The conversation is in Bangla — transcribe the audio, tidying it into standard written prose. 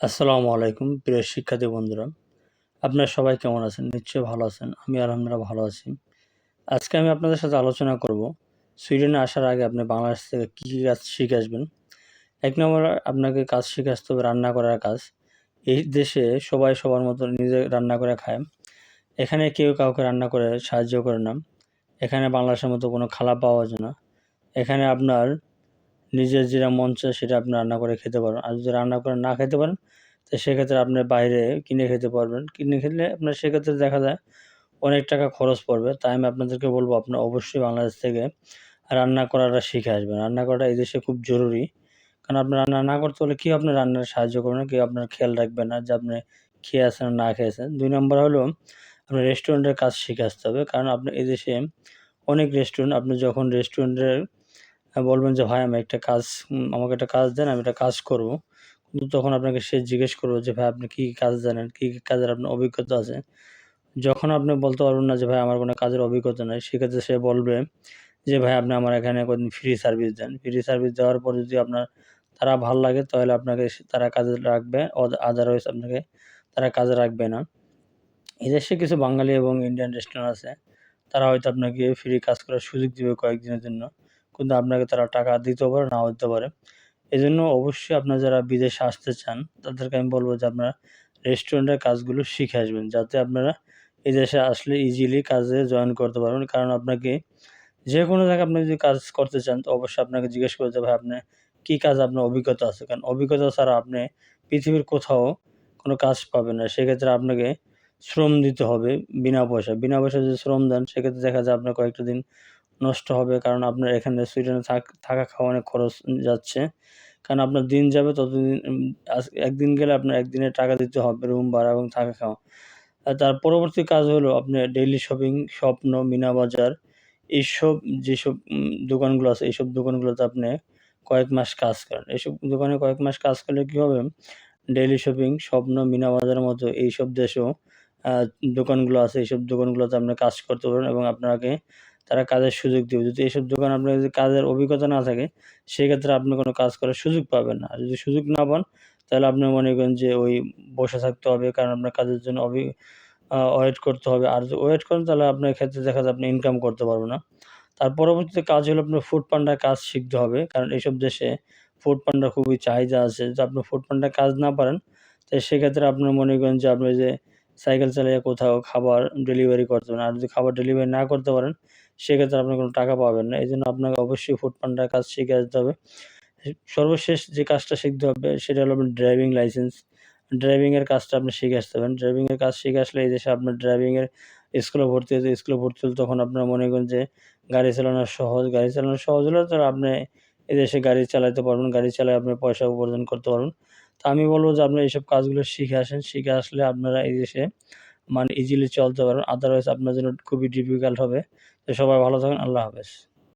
আসসালামু আলাইকুম প্রিয় শিক্ষার্থী বন্ধুরা, আপনারা সবাই কেমন আছেন? নিশ্চয়ই ভালো আছেন। আমি আলহামদুলিল্লাহ ভালো আছি। আজকে আমি আপনাদের সাথে আলোচনা করব সুইডেনে আসার আগে আপনি বাংলাদেশ থেকে কী কী কাজ শিখে আসবেন। ১ নম্বর আপনাকে কাজ শিখে আসতে হবে রান্না করার কাজ। এই দেশে সবাই সবার মতো নিজে রান্না করে খায়। এখানে কেউ কাউকে রান্না করে সাহায্য করে না। এখানে বাংলাদেশের মতো কোনো খালা পাওয়া যায় না। এখানে আপনার নিজের যেটা মন চায় সেটা আপনি রান্না করে খেতে পারেন। আর যদি রান্না করে না খেতে পারেন, তো সেক্ষেত্রে আপনি বাইরে কিনে খেতে পারবেন। কিনে খেলে আপনার সেক্ষেত্রে দেখা যায় অনেক টাকা খরচ পড়বে। তাই আমি আপনাদেরকে বলব আপনারা অবশ্যই বাংলাদেশ থেকে রান্না করাটা শিখে আসবেন। রান্না করাটা এই দেশে খুব জরুরি। কারণ আপনি রান্না না করতে পারলে কেউ আপনার রান্নায় সাহায্য করবে না, কেউ আপনার খেয়াল রাখবে না যে আপনি খেয়ে আছেন না খেয়েছেন। ২ নম্বর হলো আপনার রেস্টুরেন্টের কাজ শিখে আসতে হবে। কারণ আপনি এই দেশে অনেক রেস্টুরেন্ট, আপনি যখন রেস্টুরেন্টের বলবেন যে, "ভাই আমি একটা কাজ আমাকে একটা কাজ দেন, আমি একটা কাজ করব।" কিন্তু তখন আপনাকে সে জিজ্ঞেস করবে যে, "ভাই আপনি কি, কি কাজ জানেন? কি, কি কাজের আপনার অভিজ্ঞতা আছে?" যখন আপনি বলতে পারবেন না যে, "ভাই আমার কোনো কাজের অভিজ্ঞতা নাই", সেক্ষেত্রে সে বলবে যে, "ভাই আপনি আমার এখানে কদিন ফ্রি সার্ভিস দেন।" ফ্রি সার্ভিস দেওয়ার পর যদি আপনার তারা ভাল লাগে তাহলে আপনাকে তারা কাজে রাখবে। আদারওয়াইজ আপনাকে তারা কাজে রাখবে না। এদেশে কিছু বাঙালি এবং ইন্ডিয়ান রেস্টুরেন্ট আছে। তারা হয়তো আপনাকে ফ্রি কাজ করার সুযোগ দিবে কয়েকদিনের জন্য। কিন্তু আপনাকে তারা টাকা দিতেও পারে, নাও দিতে পারে। এজন্য অবশ্যই আপনারা যারা বিদেশে আসতে চান, তাদেরকে আমি বলব যে আপনারা রেস্টুরেন্টের কাজগুলো শিখে আসবেন। যাতে আপনারা এই দেশে আসলে ইজিলি কাজে জয়েন করতে পারবেন। কারণ আপনাকে যেকোনো জায়গায় আপনি যদি কাজ করতে চান, তো অবশ্যই আপনাকে জিজ্ঞেস করবে যে, "ভাই আপনি কি কাজে আপনার অভিজ্ঞতা আছে?" কারণ অভিজ্ঞতা ছাড়া আপনি পৃথিবীর কোথাও কোনো কাজ পাবেন না। সেক্ষেত্রে আপনাকে শ্রম দিতে হবে বিনা পয়সায়। বিনা পয়সায় যদি শ্রম দেন, সেক্ষেত্রে দেখা যায় আপনার কয়েকটা দিন নষ্ট হবে। কারণ আপনার এখানে সুইডেনে থাকা খাওয়া অনেক খরচ যাচ্ছে। কারণ আপনার দিন যাবে ততদিন একদিন গেলে আপনার একদিনের টাকা দিতে হবে রুম ভাড়া এবং থাকা খাওয়া। তার পরবর্তী কাজ হলো আপনার ডেইলি শপিং, স্বপ্ন, মিনা বাজার এইসব যেসব দোকানগুলো আছে, এইসব দোকানগুলোতে আপনি কয়েক মাস কাজ করেন। এসব দোকানে কয়েক মাস কাজ করলে কি হবে? ডেইলি শপিং, স্বপ্ন, মিনা বাজারের মতো এইসব দেশেও আ দোকানগুলো আছে, এইসব দোকানগুলোতে আপনি কাজ করতে পারবেন এবং আপনাকে তারা কাজের সুযোগ দিবে। যদি এইসব দোকানে আপনার যদি কাজের অভিজ্ঞতা না থাকে, সেক্ষেত্রে আপনি কোনো কাজ করার সুযোগ পাবেন না। আর যদি সুযোগ না পান, তাহলে আপনি মনে করেন যে ওই বসে থাকতে হবে। কারণ আপনার কাজের জন্য ওয়েট করতে হবে। আর যদি ওয়েট করেন তাহলে আপনার ক্ষেত্রে দেখা যায় আপনি ইনকাম করতে পারবেন না। তার পরবর্তীতে কাজ হলো আপনার ফুড পান্ডার কাজ শিখতে হবে। কারণ এইসব দেশে ফুড পান্ডার খুবই চাহিদা আছে। যদি আপনি ফুড পান্ডার কাজ না পারেন, তো সেক্ষেত্রে আপনার মনে করেন যে আপনি যে সাইকেল চালিয়ে কোথাও খাবার ডেলিভারি করতে পারেন। আর যদি খাবার ডেলিভারি না করতে পারেন, সেক্ষেত্রে আপনি কোনো টাকা পাবেন না। এজন্য আপনাকে অবশ্যই ফুড পান্ডার কাজ শিখে আসতে হবে। সর্বশেষ যে কাজটা শিখতে হবে সেটা হলো আপনার ড্রাইভিং লাইসেন্স। ড্রাইভিং এর কাজটা আপনি শিখে আসতে পারেন। ড্রাইভিং এর কাজ শিখে আসলে এই দেশে আপনার ড্রাইভিং এর স্কুলে ভর্তি হতে স্কুলে ভর্তি হলে তখন আপনার মনে করেন যে গাড়ি চালানো সহজ। গাড়ি চালানো সহজ হলে তো আপনি এদেশে গাড়ি চালাতে পারবেন। গাড়ি চালায় আপনি পয়সা উপার্জন করতে পারবেন। তো আমি বলব যে আপনি এইসব কাজগুলো শিখে আসেন। শিখে আসলে আপনারা এই দেশে মানে ইজিলি চলতে পারবেন। আদারওয়াইজ আপনার জন্য খুবই ডিফিকাল্ট হবে। তো সবাই ভালো থাকবেন। আল্লাহ হাফেজ।